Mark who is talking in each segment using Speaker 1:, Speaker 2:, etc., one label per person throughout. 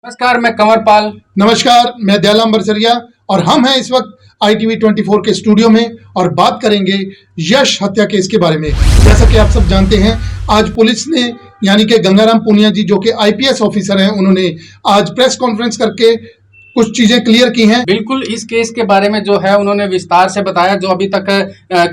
Speaker 1: नमस्कार, मैं कंवरपाल।
Speaker 2: नमस्कार, मैं दयालाम बरसरिया और हम हैं इस वक्त ITV24 के स्टूडियो में और बात करेंगे यश हत्या केस के बारे में। जैसा कि आप सब जानते हैं, आज पुलिस ने यानी कि गंगाराम पुनिया जी जो कि IPS ऑफिसर हैं, उन्होंने आज प्रेस कॉन्फ्रेंस करके कुछ चीजें क्लियर की हैं।
Speaker 1: बिल्कुल, इस केस के बारे में जो है उन्होंने विस्तार से बताया, जो अभी तक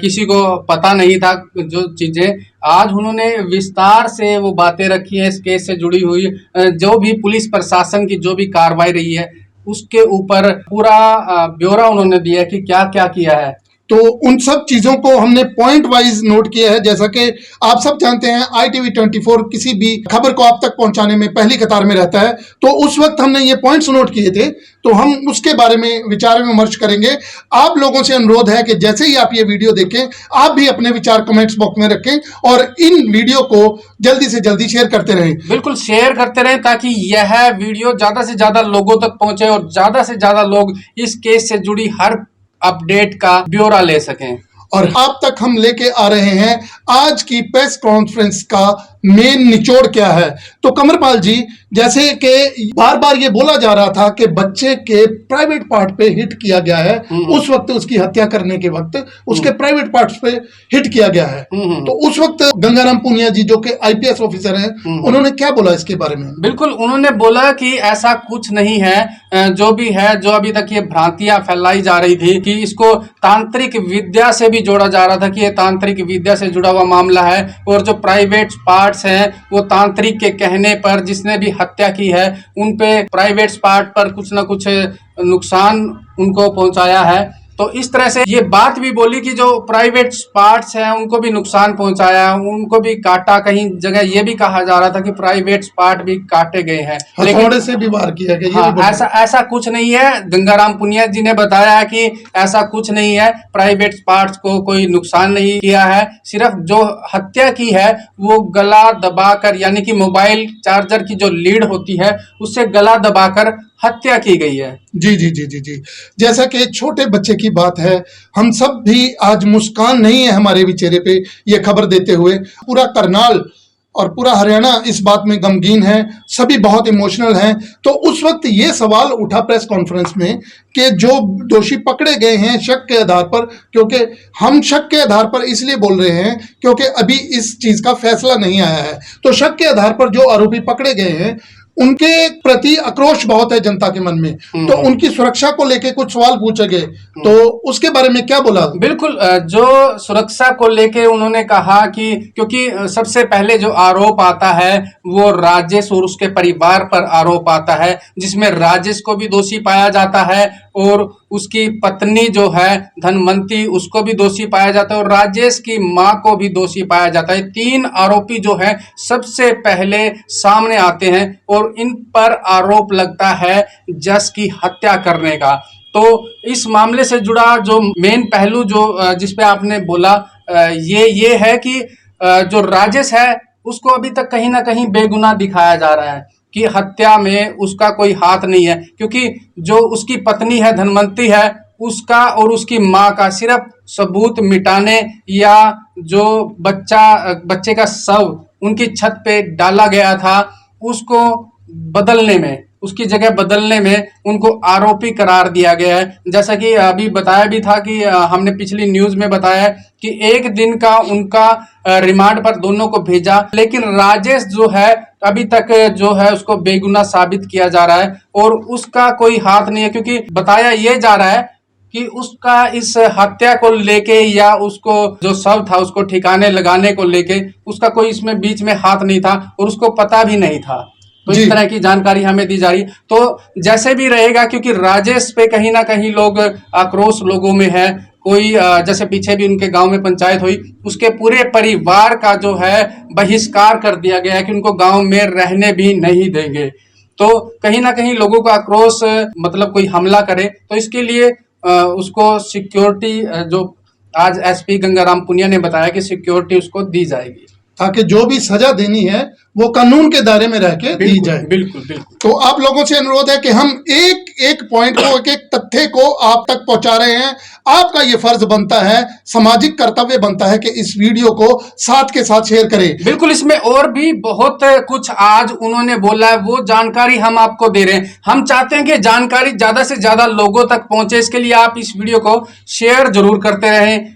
Speaker 1: किसी को पता नहीं था। जो चीजें आज उन्होंने विस्तार से वो बातें रखी हैं इस केस से जुड़ी हुई, जो भी पुलिस प्रशासन की जो भी कार्रवाई रही है उसके ऊपर पूरा ब्यौरा उन्होंने दिया है कि क्या क्या किया है।
Speaker 2: तो उन सब चीजों को हमने पॉइंट वाइज नोट किया है। जैसा कि आप सब जानते हैं, ITV24 किसी भी खबर को आप तक पहुंचाने में पहली कतार में रहता है, तो उस वक्त हमने ये पॉइंट्स नोट किए थे, तो हम उसके बारे में विचार विमर्श करेंगे। आप लोगों से अनुरोध है कि जैसे ही आप ये वीडियो देखें, आप भी अपने विचार कमेंट्स बॉक्स में रखें और इन वीडियो को जल्दी से जल्दी शेयर करते रहें।
Speaker 1: बिल्कुल शेयर करते रहें ताकि यह वीडियो ज्यादा से ज्यादा लोगों तक पहुंचे और ज्यादा से ज्यादा लोग इस केस से जुड़ी हर अपडेट का ब्यौरा ले सकें।
Speaker 2: और आप तक हम लेके आ रहे हैं आज की प्रेस कॉन्फ्रेंस का मेन निचोड़ क्या है। तो कमरपाल जी, जैसे कि बार बार ये बोला जा रहा था कि बच्चे के प्राइवेट पार्ट पे हिट किया गया है, उस वक्त उसकी हत्या करने के वक्त उसके प्राइवेट पार्ट्स पे हिट किया गया है, तो उस वक्त गंगाराम पुनिया जी जो कि IPS ऑफिसर हैं, उन्होंने क्या बोला इसके बारे में?
Speaker 1: बिल्कुल, उन्होंने बोला कि ऐसा कुछ नहीं है। जो भी है, जो अभी तक ये भ्रांतियां फैलाई जा रही थी कि इसको तांत्रिक विद्या से भी जोड़ा जा रहा था कि ये तांत्रिक विद्या से जुड़ा हुआ मामला है, और जो प्राइवेट पार्ट्स हैं वो तांत्रिक के कहने पर जिसने भी हत्या की है उन पे प्राइवेट पार्ट पर कुछ ना कुछ नुकसान उनको पहुंचाया है। तो इस तरह से ये बात भी बोली कि जो प्राइवेट पार्ट्स हैं उनको भी नुकसान पहुंचाया, उनको भी काटा। कहीं जगह ये भी कहा जा रहा था कि प्राइवेट पार्ट भी काटे गए हैं,
Speaker 2: लेकिन से भी वार किया गया।
Speaker 1: हाँ, ऐसा कुछ नहीं है। गंगाराम पुनिया जी ने बताया कि ऐसा कुछ नहीं है, प्राइवेट पार्ट्स को कोई नुकसान नहीं किया है। सिर्फ जो हत्या की है वो गला दबाकर, यानी कि मोबाइल चार्जर की जो लीड होती है उससे गला दबाकर हत्या की गई है।
Speaker 2: जी जी जी जी जी, जैसा कि छोटे बच्चे की बात है, हम सब भी आज मुस्कान नहीं है हमारे भी चेहरे पे ये खबर देते हुए। पूरा करनाल और पूरा हरियाणा इस बात में गमगीन है, सभी बहुत इमोशनल हैं। तो उस वक्त ये सवाल उठा प्रेस कॉन्फ्रेंस में कि जो दोषी पकड़े गए हैं शक के आधार पर, क्योंकि हम शक के आधार पर इसलिए बोल रहे हैं क्योंकि अभी इस चीज का फैसला नहीं आया है, तो शक के आधार पर जो आरोपी पकड़े गए हैं उनके प्रति आक्रोश बहुत है जनता के मन में, तो उनकी सुरक्षा को लेके कुछ सवाल पूछे गए, तो उसके बारे में क्या बोला?
Speaker 1: बिल्कुल, जो सुरक्षा को लेके उन्होंने कहा कि क्योंकि सबसे पहले जो आरोप आता है वो राजेश और उसके परिवार पर आरोप आता है, जिसमें राजेश को भी दोषी पाया जाता है और उसकी पत्नी जो है धनवंती उसको भी दोषी पाया जाता है और राजेश की मां को भी दोषी पाया जाता है। 3 आरोपी जो हैं सबसे पहले सामने आते हैं और इन पर आरोप लगता है जस की हत्या करने का। तो इस मामले से जुड़ा जो मेन पहलू जो जिस पे आपने बोला, ये है कि जो राजेश है उसको अभी तक कहीं ना कहीं बेगुनाह दिखाया जा रहा है कि हत्या में उसका कोई हाथ नहीं है, क्योंकि जो उसकी पत्नी है धनवंती है उसका और उसकी माँ का सिर्फ सबूत मिटाने या जो बच्चे का शव उनकी छत पे डाला गया था उसको बदलने में, उसकी जगह बदलने में उनको आरोपी करार दिया गया है। जैसा कि अभी बताया भी था कि हमने पिछली न्यूज में बताया कि 1 दिन का उनका रिमांड पर दोनों को भेजा, लेकिन राजेश जो है अभी तक जो है उसको बेगुनाह साबित किया जा रहा है और उसका कोई हाथ नहीं है, क्योंकि बताया ये जा रहा है कि उसका इस हत्या को लेके या उसको जो शव था उसको ठिकाने लगाने को लेके उसका कोई इसमें बीच में हाथ नहीं था और उसको पता भी नहीं था। तो इस तरह की जानकारी हमें दी जा रही। तो जैसे भी रहेगा, क्योंकि राजेश पे कहीं ना कहीं लोग आक्रोश लोगों में है। कोई जैसे पीछे भी उनके गांव में पंचायत हुई, उसके पूरे परिवार का जो है बहिष्कार कर दिया गया है कि उनको गांव में रहने भी नहीं देंगे। तो कहीं ना कहीं लोगों का आक्रोश, मतलब कोई हमला करे तो इसके लिए उसको सिक्योरिटी, जो आज SP गंगाराम पुनिया ने बताया कि सिक्योरिटी उसको दी जाएगी।
Speaker 2: ताकि जो भी सजा देनी है वो कानून के दायरे में रह के दी जाए।
Speaker 1: बिल्कुल बिल्कुल।
Speaker 2: तो आप लोगों से अनुरोध है कि हम एक एक पॉइंट को, एक एक तथ्य को आप तक पहुंचा रहे हैं। आपका ये फर्ज बनता है, सामाजिक कर्तव्य बनता है कि इस वीडियो को साथ के साथ शेयर करें।
Speaker 1: बिल्कुल, इसमें और भी बहुत कुछ आज उन्होंने बोला है, वो जानकारी हम आपको दे रहे हैं। हम चाहते हैं कि जानकारी ज्यादा से ज्यादा लोगों तक पहुंचे, इसके लिए आप इस वीडियो को शेयर जरूर करते रहें।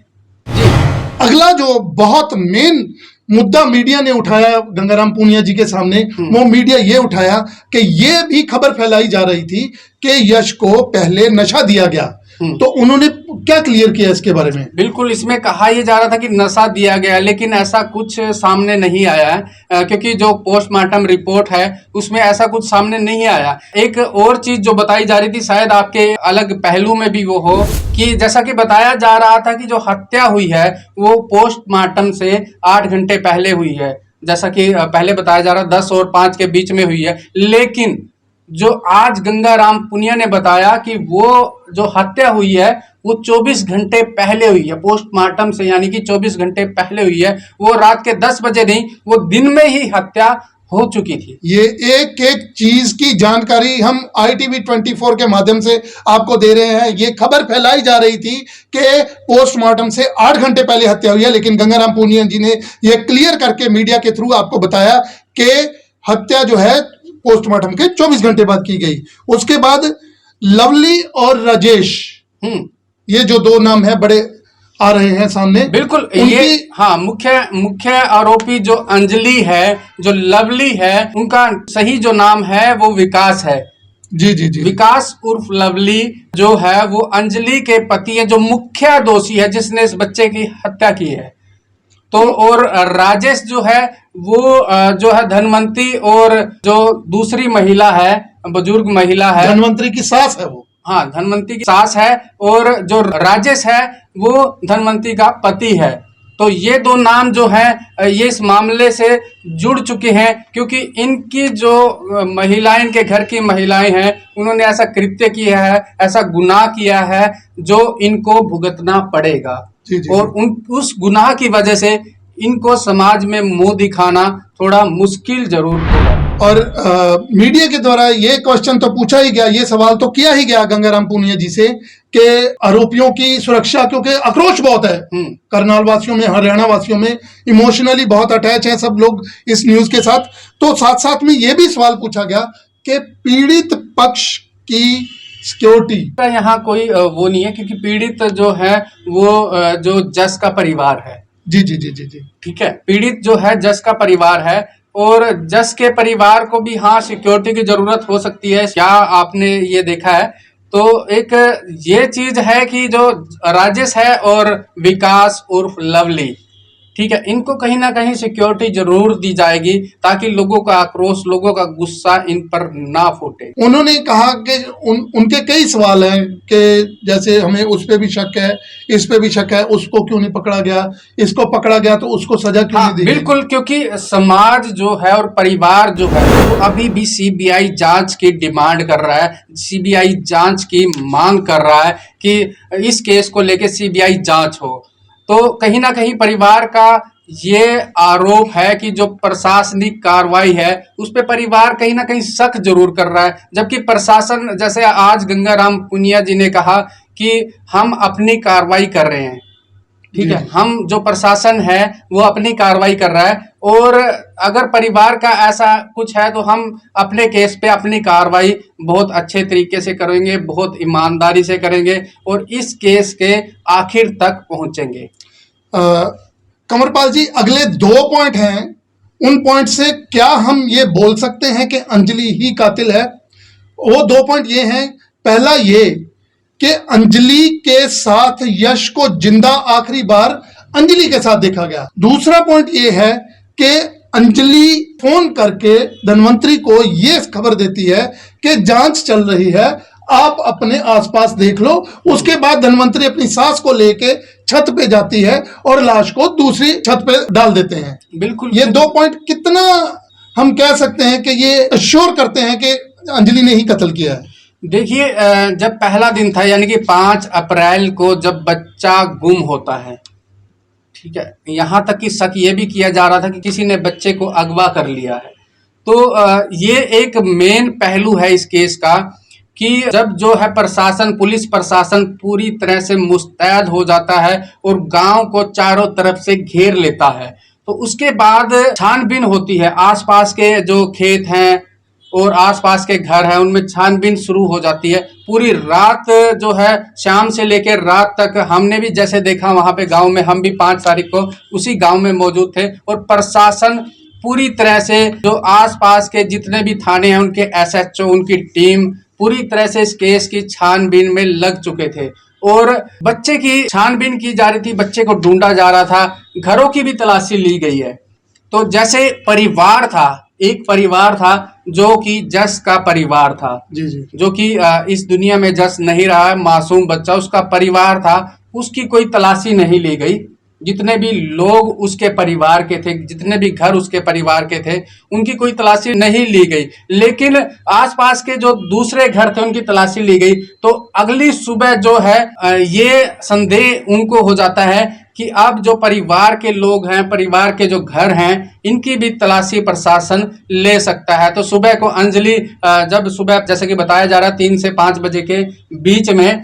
Speaker 2: अगला जो बहुत मेन मुद्दा मीडिया ने उठाया गंगाराम पुनिया जी के सामने, वो मीडिया ये उठाया कि ये भी खबर फैलाई जा रही थी कि यश को पहले नशा दिया गया। तो उन्होंने क्या क्लियर किया इसके बारे में?
Speaker 1: बिल्कुल, इसमें कहा यह जा रहा था कि नशा दिया गया, लेकिन ऐसा कुछ सामने नहीं आया है, क्योंकि जो पोस्टमार्टम रिपोर्ट है उसमें ऐसा कुछ सामने नहीं आया। एक और चीज जो बताई जा रही थी, शायद आपके अलग पहलू में भी वो हो, कि जैसा कि बताया जा रहा था कि जो हत्या हुई है वो पोस्टमार्टम से 8 घंटे पहले हुई है। जैसा कि पहले बताया जा रहा 10 और 5 के बीच में हुई है, लेकिन जो आज गंगाराम पुनिया ने बताया कि वो जो हत्या हुई है वो 24 घंटे पहले हुई है पोस्टमार्टम से, यानी कि 24 घंटे पहले हुई है। वो रात के 10 बजे नहीं, वो दिन में ही हत्या हो चुकी थी।
Speaker 2: ये एक एक चीज की जानकारी हम ITV 24 के माध्यम से आपको दे रहे हैं। ये खबर फैलाई जा रही थी कि पोस्टमार्टम से 8 घंटे पहले हत्या हुई है, लेकिन गंगाराम पुनिया जी ने यह क्लियर करके मीडिया के थ्रू आपको बताया कि हत्या जो है पोस्टमार्टम के 24 घंटे बाद की गई। उसके बाद लवली और राजेश, ये जो दो नाम है बड़े आ रहे हैं सामने।
Speaker 1: बिल्कुल, ये हाँ, मुख्य आरोपी जो अंजलि है, जो लवली है, उनका सही जो नाम है वो विकास है।
Speaker 2: जी जी जी,
Speaker 1: विकास उर्फ लवली जो है वो अंजलि के पति है, जो मुख्य दोषी है जिसने इस बच्चे की हत्या की है। तो और राजेश जो है वो जो है धनवंती, और जो दूसरी महिला है, बुजुर्ग महिला है,
Speaker 2: धनवंतरी की सास है वो।
Speaker 1: हाँ, धनवंती की सास है, और जो राजेश है वो धनवंती का पति है। तो ये दो नाम जो है ये इस मामले से जुड़ चुके हैं, क्योंकि इनकी जो महिलाएं, इनके घर की महिलाएं हैं, उन्होंने ऐसा कृत्य किया है, ऐसा गुनाह किया है जो इनको भुगतना पड़ेगा। और उस गुनाह की वजह से इनको समाज में मुंह दिखाना थोड़ा मुश्किल जरूर होगा।
Speaker 2: और मीडिया के द्वारा ये क्वेश्चन तो पूछा ही गया, ये सवाल तो किया ही गया गंगाराम पुनिया जी से कि आरोपियों की सुरक्षा, क्योंकि आक्रोश बहुत है करनाल वासियों में, हरियाणा वासियों में, इमोशनली बहुत अटैच है सब लोग इस न्यूज के साथ। तो साथ साथ में ये भी सवाल पूछा गया कि पीड़ित पक्ष की सिक्योरिटी
Speaker 1: का यहाँ कोई वो नहीं है, क्योंकि पीड़ित जो है वो जो जस का परिवार है।
Speaker 2: जी जी जी जी जी,
Speaker 1: ठीक है, पीड़ित जो है जस का परिवार है, और जस के परिवार को भी हाँ सिक्योरिटी की जरूरत हो सकती है। क्या आपने ये देखा है? तो एक ये चीज है कि जो राजेश है और विकास उर्फ लवली, ठीक है, इनको कहीं ना कहीं सिक्योरिटी जरूर दी जाएगी, ताकि लोगों का आक्रोश, लोगों का गुस्सा इन पर ना फूटे।
Speaker 2: उन्होंने कहा कि उनके कई सवाल हैं कि जैसे हमें उस पे भी शक है, इस पे भी शक है, उसको क्यों नहीं पकड़ा गया, इसको पकड़ा गया तो उसको सजा क्यों नहीं दी गई?
Speaker 1: बिल्कुल, क्योंकि समाज जो है और परिवार जो है वो अभी भी CBI जांच की डिमांड कर रहा है, CBI जांच की मांग कर रहा है कि इस केस को लेके CBI जांच हो। तो कहीं ना कहीं परिवार का ये आरोप है कि जो प्रशासनिक कार्रवाई है उस पे परिवार कहीं ना कहीं शक जरूर कर रहा है, जबकि प्रशासन, जैसे आज गंगाराम पुनिया जी ने कहा कि हम अपनी कार्रवाई कर रहे हैं, ठीक है, हम जो प्रशासन है वो अपनी कार्रवाई कर रहा है, और अगर परिवार का ऐसा कुछ है तो हम अपने केस पे अपनी कार्रवाई बहुत अच्छे तरीके से करेंगे, बहुत ईमानदारी से करेंगे, और इस केस के आखिर तक पहुंचेंगे।
Speaker 2: कंवरपाल जी, अगले 2 पॉइंट हैं, उन पॉइंट से क्या हम ये बोल सकते हैं कि अंजलि ही कातिल है? वो 2 पॉइंट ये हैं, पहला ये कि अंजलि के साथ यश को जिंदा आखिरी बार अंजलि के साथ देखा गया। दूसरा पॉइंट ये है कि अंजलि फोन करके धनवंतरी को ये खबर देती है कि जांच चल रही है, आप अपने आसपास देख लो। उसके बाद धनवंतरी अपनी सास को लेके छत पे जाती है और लाश को दूसरी छत पे डाल देते हैं।
Speaker 1: बिल्कुल,
Speaker 2: ये 2 पॉइंट कितना हम कह सकते हैं कि ये अश्योर करते हैं कि अंजलि ने ही कत्ल किया है?
Speaker 1: देखिए, जब पहला दिन था, यानी कि 5 अप्रैल को जब बच्चा गुम होता है, ठीक है, यहाँ तक कि शक ये भी किया जा रहा था कि किसी ने बच्चे को अगवा कर लिया है। तो ये एक मेन पहलू है इस केस का कि जब जो है प्रशासन, पुलिस प्रशासन पूरी तरह से मुस्तैद हो जाता है और गांव को चारों तरफ से घेर लेता है, तो उसके बाद छानबीन होती है। आसपास के जो खेत हैं और आसपास के घर हैं उनमें छानबीन शुरू हो जाती है। पूरी रात जो है, शाम से लेकर रात तक हमने भी जैसे देखा वहां पे गांव में, हम भी 5 तारीख को उसी गांव में मौजूद थे और प्रशासन पूरी तरह से जो आसपास के जितने भी थाने हैं उनके एसएचओ, उनकी टीम पूरी तरह से इस केस की छानबीन में लग चुके थे और बच्चे की छानबीन की जा रही थी, बच्चे को ढूंढा जा रहा था, घरों की भी तलाशी ली गई है। तो जैसे परिवार था, एक परिवार था जो कि जस का परिवार था,
Speaker 2: जी जी,
Speaker 1: जो कि इस दुनिया में जस नहीं रहा है, मासूम बच्चा, उसका परिवार था, उसकी कोई तलाशी नहीं ली गई। जितने भी लोग उसके परिवार के थे, जितने भी घर उसके परिवार के थे, उनकी कोई तलाशी नहीं ली गई, लेकिन आसपास के जो दूसरे घर थे उनकी तलाशी ली गई। तो अगली सुबह जो है ये संदेह उनको हो जाता है कि अब जो परिवार के लोग हैं, परिवार के जो घर हैं, इनकी भी तलाशी प्रशासन ले सकता है। तो सुबह को अंजलि, जब सुबह जैसे कि बताया जा रहा है 3 से 5 बजे के बीच में,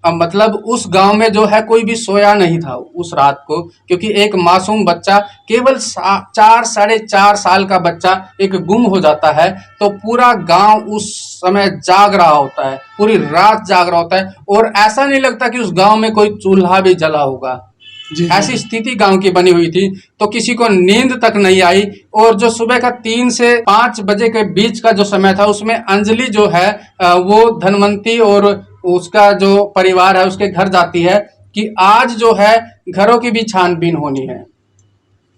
Speaker 1: मतलब उस गांव में जो है कोई भी सोया नहीं था उस रात को, क्योंकि एक मासूम बच्चा, केवल 4-4.5 साल का बच्चा एक गुम हो जाता है तो पूरा गांव उस समय जाग रहा होता है, पूरी रात जाग रहा होता है और ऐसा नहीं लगता कि उस गांव में कोई चूल्हा भी जला होगा।
Speaker 2: जी,
Speaker 1: ऐसी स्थिति गांव की बनी हुई थी, तो किसी को नींद तक नहीं आई। और जो सुबह का 3 से 5 बजे के बीच का जो समय था उसमें अंजलि जो है वो धनवंती और उसका जो परिवार है उसके घर जाती है कि आज जो है घरों की भी छानबीन होनी है,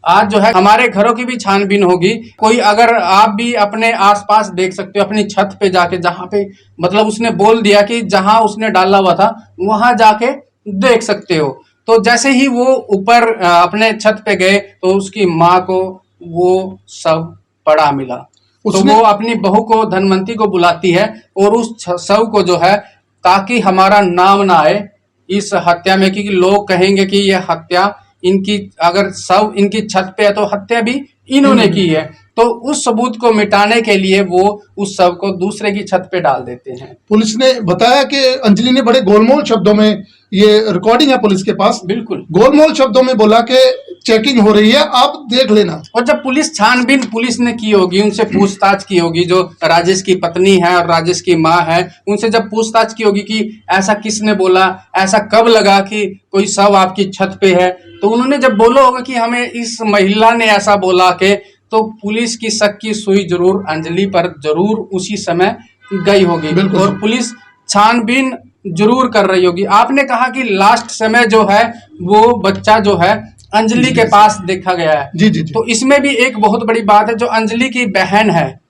Speaker 1: आज जो है हमारे घरों की भी छानबीन होगी। कोई अगर आप भी अपने आसपास देख सकते हो, अपनी छत पे जाके, जहां पे मतलब उसने बोल दिया कि जहां उसने डाला हुआ था वहां जाके देख सकते हो। तो जैसे ही वो ऊपर अपने छत पे गए तो उसकी माँ को वो शव पड़ा मिला। तो वो अपनी बहू को, धनवंती को बुलाती है और उस शव को जो है, ताकि हमारा नाम ना आए इस हत्या में, क्योंकि लोग कहेंगे कि यह हत्या इनकी, अगर शव इनकी छत पे है तो हत्या भी इन्होंने की है। तो उस सबूत को मिटाने के लिए वो उस शव को दूसरे की छत पे डाल देते हैं।
Speaker 2: पुलिस ने बताया कि अंजलि ने बड़े गोलमोल शब्दों में, ये रिकॉर्डिंग है पुलिस के पास,
Speaker 1: बिल्कुल
Speaker 2: गोलमोल शब्दों में बोला कि चेकिंग हो रही है, आप देख लेना।
Speaker 1: और जब पुलिस छानबीन पुलिस ने की होगी, उनसे पूछताछ की होगी, जो राजेश की पत्नी है और राजेश की माँ है, उनसे जब पूछताछ की होगी कि ऐसा किसने बोला, ऐसा कब लगा कि कोई शव आपकी छत पे है, तो उन्होंने जब बोला होगा कि हमें इस महिला ने ऐसा बोला के, तो पुलिस की शक की सुई जरूर अंजलि पर जरूर उसी समय गई होगी और पुलिस छानबीन जरूर कर रही होगी। आपने कहा कि लास्ट समय जो है वो बच्चा जो है अंजलि के पास देखा गया है।
Speaker 2: जी जी जी,
Speaker 1: तो इसमें भी एक बहुत बड़ी बात है, जो अंजलि की बहन है,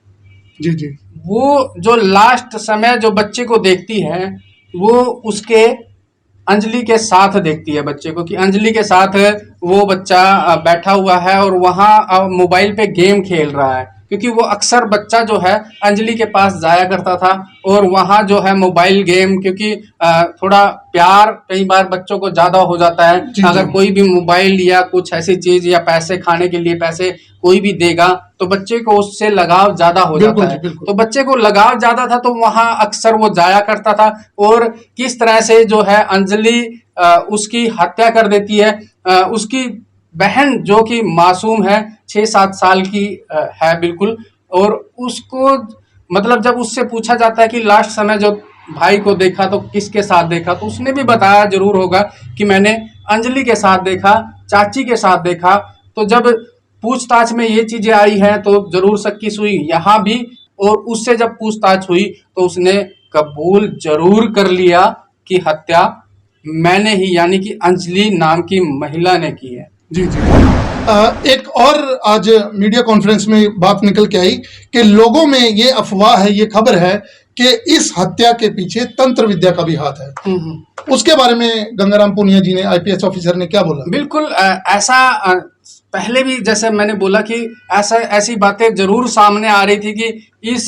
Speaker 2: जी जी,
Speaker 1: वो जो लास्ट समय जो बच्चे को देखती है, वो उसके अंजलि के साथ देखती है बच्चे को, कि अंजलि के साथ वो बच्चा बैठा हुआ है और वहाँ मोबाइल पे गेम खेल रहा है, क्योंकि वो अक्सर बच्चा जो है अंजलि के पास जाया करता था और वहाँ जो है मोबाइल गेम, क्योंकि थोड़ा प्यार कई बार बच्चों को ज्यादा हो जाता है, अगर कोई भी मोबाइल या कुछ ऐसी चीज या पैसे खाने के लिए पैसे कोई भी देगा तो बच्चे को उससे लगाव ज्यादा हो जाता है। तो बच्चे को लगाव ज्यादा था तो वहाँ अक्सर वो जाया करता था और किस तरह से जो है अंजलि उसकी हत्या कर देती है। उसकी बहन जो कि मासूम है, 6-7 साल की है बिल्कुल, और उसको मतलब जब उससे पूछा जाता है कि लास्ट समय जो भाई को देखा तो किसके साथ देखा, तो उसने भी बताया जरूर होगा कि मैंने अंजलि के साथ देखा, चाची के साथ देखा। तो जब पूछताछ में ये चीजें आई हैं तो जरूर शक की सुई यहाँ भी, और उससे जब पूछताछ हुई तो उसने कबूल जरूर कर लिया कि हत्या मैंने ही, यानी कि अंजलि नाम की महिला ने की है।
Speaker 2: जी जी। एक और आज मीडिया कॉन्फ्रेंस में बात निकल के आई कि लोगों में ये अफवाह है, ये खबर है कि इस हत्या के पीछे तंत्र विद्या का भी हाथ है। उसके बारे में गंगाराम पुनिया जी ने, आईपीएस ऑफिसर ने क्या बोला?
Speaker 1: बिल्कुल ऐसा पहले भी जैसे मैंने बोला कि ऐसी बातें जरूर सामने आ रही थी कि इस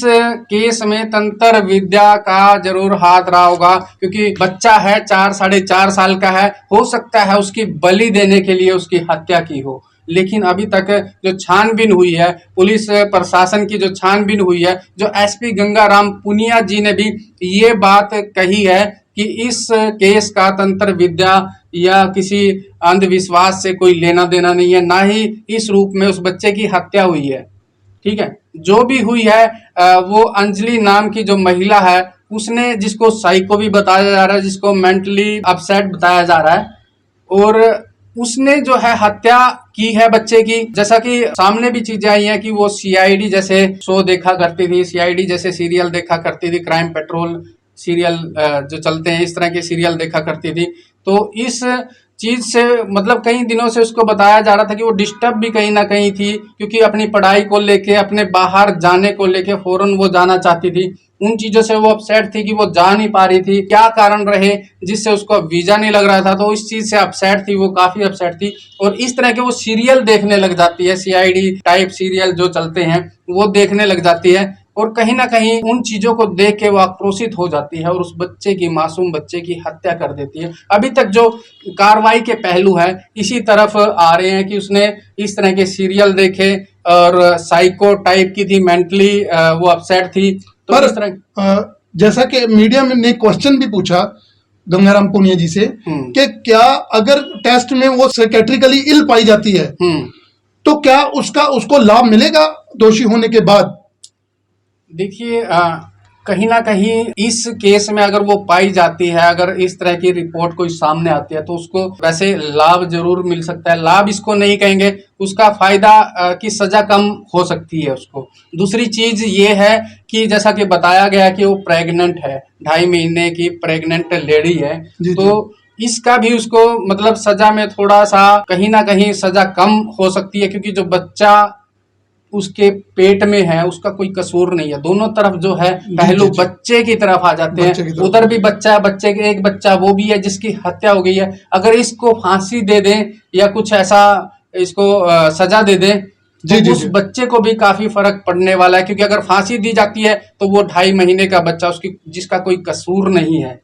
Speaker 1: केस में तंत्र विद्या का जरूर हाथ रहा होगा, क्योंकि बच्चा है 4 साढ़े 4 साल का है, हो सकता है उसकी बलि देने के लिए उसकी हत्या की हो। लेकिन अभी तक जो छानबीन हुई है, पुलिस प्रशासन की जो छानबीन हुई है, जो एसपी गंगाराम पुनिया जी ने भी ये बात कही है कि इस केस का तंत्र विद्या या किसी अंधविश्वास से कोई लेना देना नहीं है, ना ही इस रूप में उस बच्चे की हत्या हुई है। ठीक है, जो भी हुई है वो अंजलि नाम की जो महिला है उसने, जिसको साइको भी बताया जा रहा है, जिसको मेंटली अपसेट बताया जा रहा है, और उसने जो है हत्या की है बच्चे की। जैसा कि सामने भी चीजें आई हैं कि वो सीआईडी जैसे शो देखा करती थी, सीआईडी जैसे सीरियल देखा करती थी, क्राइम पेट्रोल सीरियल जो चलते हैं इस तरह के सीरियल देखा करती थी। तो इस चीज से मतलब कई दिनों से उसको बताया जा रहा था कि वो डिस्टर्ब भी कहीं ना कहीं थी, क्योंकि अपनी पढ़ाई को लेके, अपने बाहर जाने को लेके फौरन वो जाना चाहती थी। उन चीजों से वो अपसेट थी कि वो जा नहीं पा रही थी, क्या कारण रहे जिससे उसको वीजा नहीं लग रहा था, तो इस चीज से अपसेट थी, वो काफी अपसेट थी। और इस तरह के वो सीरियल देखने लग जाती है, सीआईडी टाइप सीरियल जो चलते हैं वो देखने लग जाती है, और कहीं ना कहीं उन चीजों को देख के वो आक्रोशित हो जाती है और उस बच्चे की, मासूम बच्चे की हत्या कर देती है। अभी तक जो कार्रवाई के पहलू हैं इसी तरफ आ रहे हैं कि उसने इस तरह के सीरियल देखे और साइको टाइप की थी, मेंटली वो अपसेट थी। तो
Speaker 2: पर
Speaker 1: इस तरह
Speaker 2: जैसा कि मीडिया में ने क्वेश्चन भी पूछा गंगाराम पुनिया जी से कि क्या अगर टेस्ट में वो साइकेट्रिकली इल पाई जाती है तो क्या उसको लाभ मिलेगा दोषी होने के बाद?
Speaker 1: देखिए कहीं ना कहीं इस केस में अगर वो पाई जाती है, अगर इस तरह की रिपोर्ट कोई सामने आती है तो उसको वैसे लाभ जरूर मिल सकता है। लाभ इसको नहीं कहेंगे, उसका फायदा की सजा कम हो सकती है उसको। दूसरी चीज ये है कि जैसा कि बताया गया कि वो प्रेग्नेंट है, 2.5 महीने की प्रेग्नेंट लेडी है, तो इसका भी उसको मतलब सजा में थोड़ा सा कहीं ना कहीं सजा कम हो सकती है, क्योंकि जो बच्चा उसके पेट में है उसका कोई कसूर नहीं है। दोनों तरफ जो है पहलू बच्चे की तरफ आ जाते हैं, उधर भी बच्चा है, बच्चे के एक बच्चा वो भी है जिसकी हत्या हो गई है। अगर इसको फांसी दे दें या कुछ ऐसा इसको सजा दे दें तो उस बच्चे को भी काफी फर्क पड़ने वाला है, क्योंकि अगर फांसी दी जाती है तो वो 2.5 महीने का बच्चा, उसकी जिसका कोई कसूर नहीं है,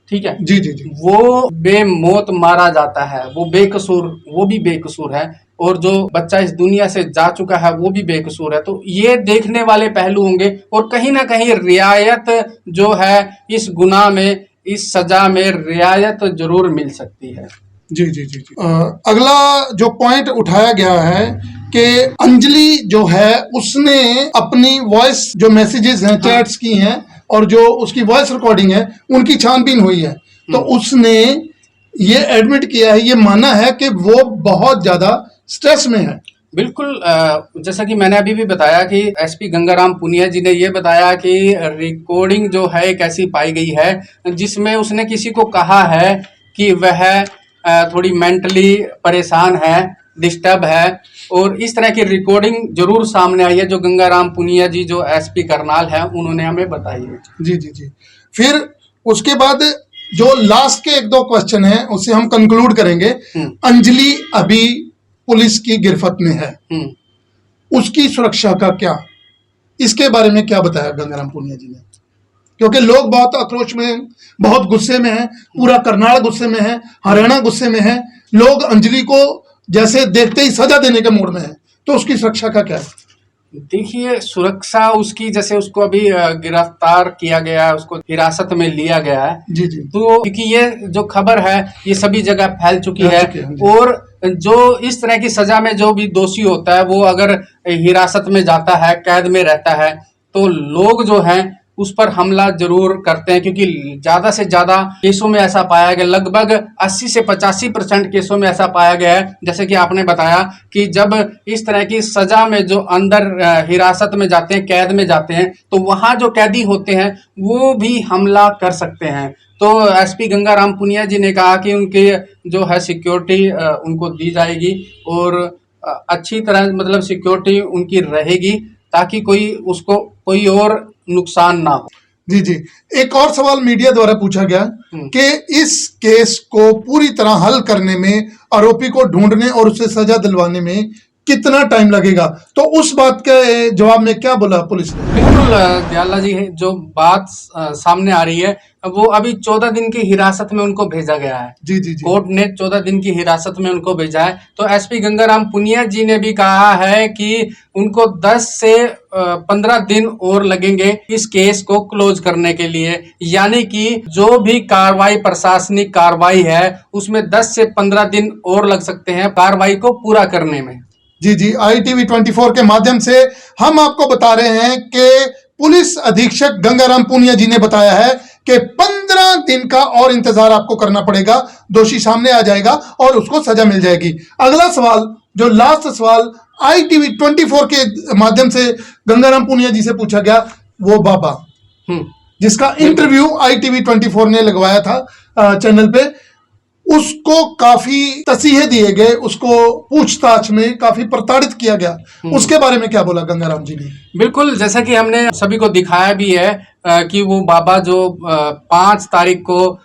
Speaker 1: ठीक है,
Speaker 2: जी जी जी,
Speaker 1: वो बेमौत मारा जाता है, वो बेकसूर, वो भी बेकसूर है, और जो बच्चा इस दुनिया से जा चुका है वो भी बेकसूर है। तो ये देखने वाले पहलू होंगे, और कहीं ना कहीं रियायत जो है इस गुनाह में, इस सजा में रियायत जरूर मिल सकती है।
Speaker 2: जी जी जी जी। अगला जो पॉइंट उठाया गया है कि अंजलि जो है उसने अपनी वॉइस जो मैसेजेस हैं, चैट्स की हैं, और जो उसकी वॉइस रिकॉर्डिंग है उनकी छानबीन हुई है, तो उसने ये एडमिट किया है, ये माना है कि वो बहुत ज्यादा स्ट्रेस में है।
Speaker 1: बिल्कुल, जैसा कि मैंने अभी भी बताया कि एसपी गंगाराम पुनिया जी ने ये बताया कि रिकॉर्डिंग जो है एक ऐसी पाई गई है जिसमें उसने किसी को कहा है कि वह थोड़ी मेंटली परेशान है, डिस्टर्ब है, और इस तरह की रिकॉर्डिंग जरूर सामने आई है जो गंगाराम पुनिया जी जो एसपी करनाल है उन्होंने हमें बताई है।
Speaker 2: जी जी जी। फिर उसके बाद जो लास्ट के 1-2 क्वेश्चन हैं उससे हम कंक्लूड करेंगे। अंजलि अभी पुलिस की गिरफ्त में है, उसकी सुरक्षा का क्या, इसके बारे में क्या बताया गंगाराम पुनिया जी ने? क्योंकि लोग बहुत आक्रोश में हैं, बहुत गुस्से में हैं, पूरा करनाल गुस्से में है, हरियाणा गुस्से में है, लोग अंजलि को जैसे देखते ही सजा देने के मूड में है, तो उसकी सुरक्षा का क्या है?
Speaker 1: देखिए, सुरक्षा उसकी, जैसे उसको अभी गिरफ्तार किया गया है, उसको हिरासत में लिया गया है
Speaker 2: जी जी,
Speaker 1: तो क्योंकि ये जो खबर है ये सभी जगह फैल चुकी है, और जो इस तरह की सजा में जो भी दोषी होता है वो अगर हिरासत में जाता है, कैद में रहता है, तो लोग जो हैं उस पर हमला जरूर करते हैं, क्योंकि ज्यादा से ज्यादा केसों में ऐसा पाया गया, लगभग 80 से 85% केसों में ऐसा पाया गया है, जैसे कि आपने बताया कि जब इस तरह की सजा में जो अंदर हिरासत में जाते हैं, कैद में जाते हैं, तो वहां जो कैदी होते हैं वो भी हमला कर सकते हैं। तो एसपी गंगाराम पुनिया जी ने कहा कि उनके जो है सिक्योरिटी उनको दी जाएगी, और अच्छी तरह मतलब सिक्योरिटी उनकी रहेगी ताकि कोई उसको कोई और नुकसान ना हो।
Speaker 2: जी जी। एक और सवाल मीडिया द्वारा पूछा गया कि इस केस को पूरी तरह हल करने में, आरोपी को ढूंढने और उसे सजा दिलवाने में कितना टाइम लगेगा, तो उस बात के जवाब में क्या बोला पुलिस ने?
Speaker 1: बिल्कुल दयाला जी, जो बात सामने आ रही है वो अभी 14 दिन की हिरासत में उनको भेजा गया है।
Speaker 2: जी जी जी।
Speaker 1: कोर्ट ने 14 दिन की हिरासत में उनको भेजा है। तो एसपी गंगाराम पुनिया जी ने भी कहा है कि उनको 10 से 15 दिन और लगेंगे इस केस को क्लोज करने के लिए, यानी कि जो भी कार्रवाई, प्रशासनिक कार्रवाई है उसमें 10 से 15 दिन और लग सकते हैं कार्रवाई को पूरा करने में।
Speaker 2: जी जी। ITV 24 के माध्यम से हम आपको बता रहे हैं कि पुलिस अधीक्षक गंगाराम पुनिया जी ने बताया है कि 15 दिन का और इंतजार आपको करना पड़ेगा, दोषी सामने आ जाएगा और उसको सजा मिल जाएगी। अगला सवाल, जो लास्ट सवाल ITV 24 के माध्यम से गंगाराम पुनिया जी से पूछा गया, वो बाबा जिसका इंटरव्यू ITV 24 ने लगवाया था चैनल पे, उसको काफी तसीहे दिए गए, उसको पूछताछ में काफी प्रताड़ित किया गया, उसके बारे में क्या बोला गंगाराम जी ने?
Speaker 1: बिल्कुल, जैसा कि हमने सभी को दिखाया भी है कि वो बाबा जो 5 तारीख को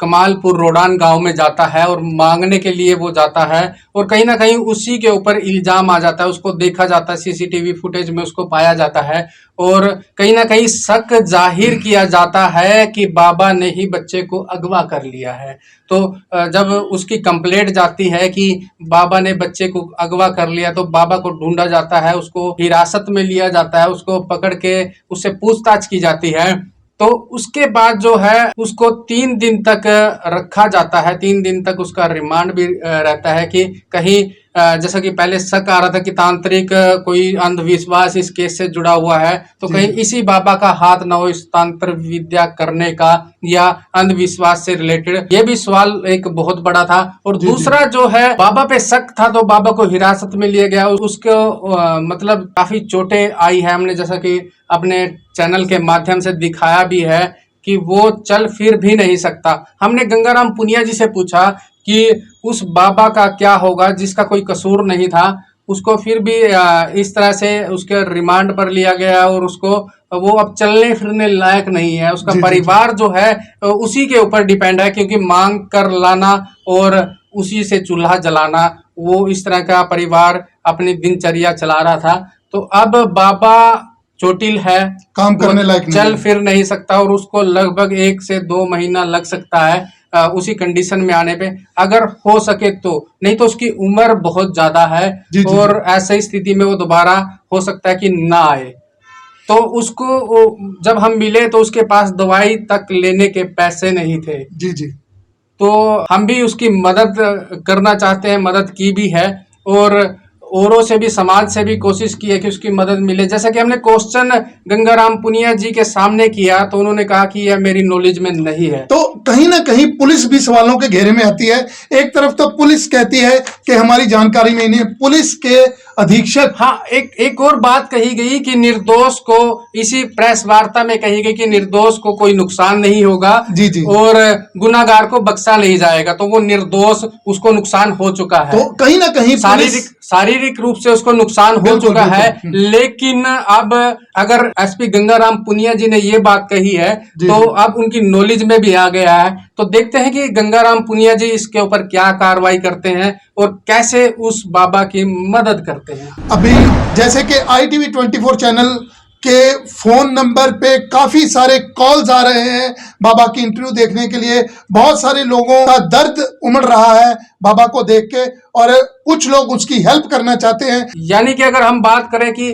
Speaker 1: कमालपुर रोडान गांव में जाता है और मांगने के लिए वो जाता है, और कहीं ना कहीं उसी के ऊपर इल्जाम आ जाता है, उसको देखा जाता है, सीसीटीवी फुटेज में उसको पाया जाता है और कहीं ना कहीं शक जाहिर किया जाता है कि बाबा ने ही बच्चे को अगवा कर लिया है। तो जब उसकी कंप्लेंट जाती है कि बाबा ने बच्चे को अगवा कर लिया, तो बाबा को ढूंढा जाता है, उसको हिरासत में लिया जाता है, उसको पकड़ के उससे पूछताछ की जाती है। तो उसके बाद जो है उसको 3 दिन तक रखा जाता है, 3 दिन तक उसका रिमांड भी रहता है कि कहीं जैसा कि पहले शक आ रहा था कि तांत्रिक कोई अंधविश्वास इस केस से जुड़ा हुआ है, तो कहीं इसी बाबा का हाथ ना हो इस तंत्र विद्या करने का या अंधविश्वास से रिलेटेड, ये भी सवाल एक बहुत बड़ा था। और दूसरा जो है बाबा पे शक था, तो बाबा को हिरासत में लिया गया, उसको मतलब काफी चोटें आई है। हमने जैसा कि अपने चैनल के माध्यम से दिखाया भी है कि वो चल फिर भी नहीं सकता। हमने गंगाराम पुनिया जी से पूछा कि उस बाबा का क्या होगा जिसका कोई कसूर नहीं था, उसको फिर भी इस तरह से उसके रिमांड पर लिया गया और उसको वो अब चलने फिरने लायक नहीं है। उसका परिवार जो है उसी के ऊपर डिपेंड है, क्योंकि मांग कर लाना और उसी से चूल्हा जलाना, वो इस तरह का परिवार अपनी दिनचर्या चला रहा था। तो अब बाबा चोटिल है,
Speaker 2: काम करने लायक नहीं,
Speaker 1: चल फिर नहीं सकता और उसको लगभग 1 से 2 महीना लग सकता है उसी कंडीशन में आने पे, अगर हो सके तो। नहीं तो उसकी उम्र बहुत ज्यादा है और ऐसी स्थिति में वो दोबारा हो सकता है कि ना आए। तो उसको जब हम मिले तो उसके पास दवाई तक लेने के पैसे नहीं थे।
Speaker 2: जी जी।
Speaker 1: तो हम भी उसकी मदद करना चाहते हैं, मदद की भी है और औरों से भी, समाज से भी कोशिश की है कि उसकी मदद मिले। जैसा कि हमने क्वेश्चन गंगाराम पुनिया जी के सामने किया तो उन्होंने कहा कि यह मेरी नॉलेज में नहीं है।
Speaker 2: तो कहीं ना कहीं पुलिस भी सवालों के घेरे में आती है। एक तरफ तो पुलिस कहती है कि हमारी जानकारी में नहीं है, पुलिस के अधीक्षक,
Speaker 1: हाँ, एक और बात कही गई कि निर्दोष को, इसी प्रेस वार्ता में कही गई कि निर्दोष को कोई नुकसान नहीं होगा
Speaker 2: जी जी,
Speaker 1: और गुनाहगार को बख्शा नहीं जाएगा। तो वो निर्दोष, उसको नुकसान हो चुका है,
Speaker 2: तो कहीं ना कहीं
Speaker 1: शारीरिक रूप से उसको नुकसान हो चुका है। लेकिन अब अगर एसपी गंगाराम पुनिया जी ने ये बात कही है तो अब उनकी नॉलेज में भी आ गया है। तो देखते हैं कि गंगाराम पुनिया जी इसके ऊपर क्या कार्रवाई करते हैं और कैसे उस बाबा की मदद करते हैं।
Speaker 2: अभी जैसे कि ITV 24 चैनल के फोन नंबर पे काफी सारे कॉल्स आ रहे हैं बाबा की इंटरव्यू देखने के लिए, बहुत सारे लोगों का दर्द उमड़ रहा है बाबा को देख के और कुछ लोग उसकी हेल्प करना चाहते हैं।
Speaker 1: यानी कि अगर हम बात करें कि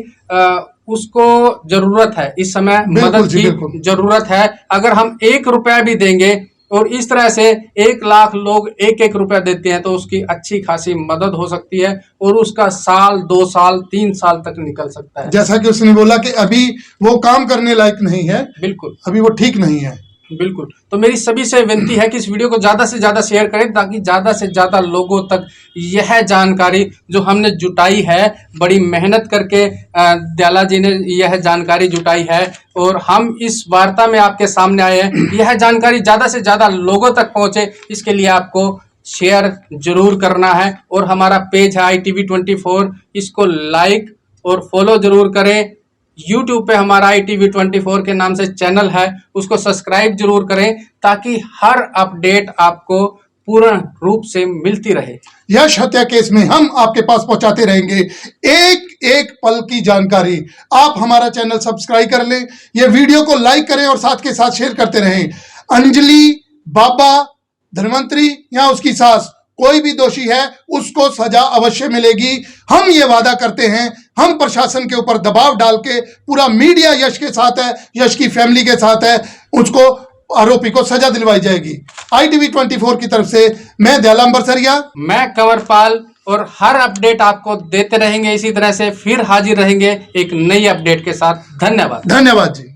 Speaker 1: उसको जरूरत है, इस समय मदद की जरूरत है, अगर हम 1 रुपया भी देंगे और इस तरह से 1 लाख लोग 1-1 रुपया देते हैं तो उसकी अच्छी खासी मदद हो सकती है और उसका साल, 2 साल, 3 साल तक निकल सकता है।
Speaker 2: जैसा कि उसने बोला कि अभी वो काम करने लायक नहीं है,
Speaker 1: बिल्कुल,
Speaker 2: अभी वो ठीक नहीं है।
Speaker 1: बिल्कुल। तो मेरी सभी से विनती है कि इस वीडियो को ज्यादा से ज्यादा शेयर करें ताकि ज्यादा से ज्यादा लोगों तक यह जानकारी जो हमने जुटाई है, बड़ी मेहनत करके दयाला जी ने यह जानकारी जुटाई है और हम इस वार्ता में आपके सामने आए हैं, यह जानकारी ज्यादा से ज्यादा लोगों तक पहुंचे, इसके लिए आपको शेयर जरूर करना है। और हमारा पेज है ITV 24, इसको लाइक और फॉलो जरूर करें YouTube पे हमारा ITV24 के नाम से चैनल है, उसको सब्सक्राइब जरूर करें ताकि हर अपडेट आपको पूर्ण रूप से मिलती रहे।
Speaker 2: यश हत्या केस में हम आपके पास पहुंचाते रहेंगे एक एक पल की जानकारी। आप हमारा चैनल सब्सक्राइब कर लें, ये वीडियो को लाइक करें और साथ के साथ शेयर करते रहें। अंजलि, बाबा, धनवंतरी या उसकी सास, कोई भी दोषी है उसको सजा अवश्य मिलेगी। हम ये वादा करते हैं, हम प्रशासन के ऊपर दबाव डाल के, पूरा मीडिया यश के साथ है, यश की फैमिली के साथ है, उसको आरोपी को सजा दिलवाई जाएगी। ITV24 की तरफ से मैं दयालाम बरसरिया,
Speaker 1: मैं कंवरपाल, और हर अपडेट आपको देते रहेंगे। इसी तरह से फिर हाजिर रहेंगे एक नई अपडेट के साथ। धन्यवाद।
Speaker 2: धन्यवाद जी।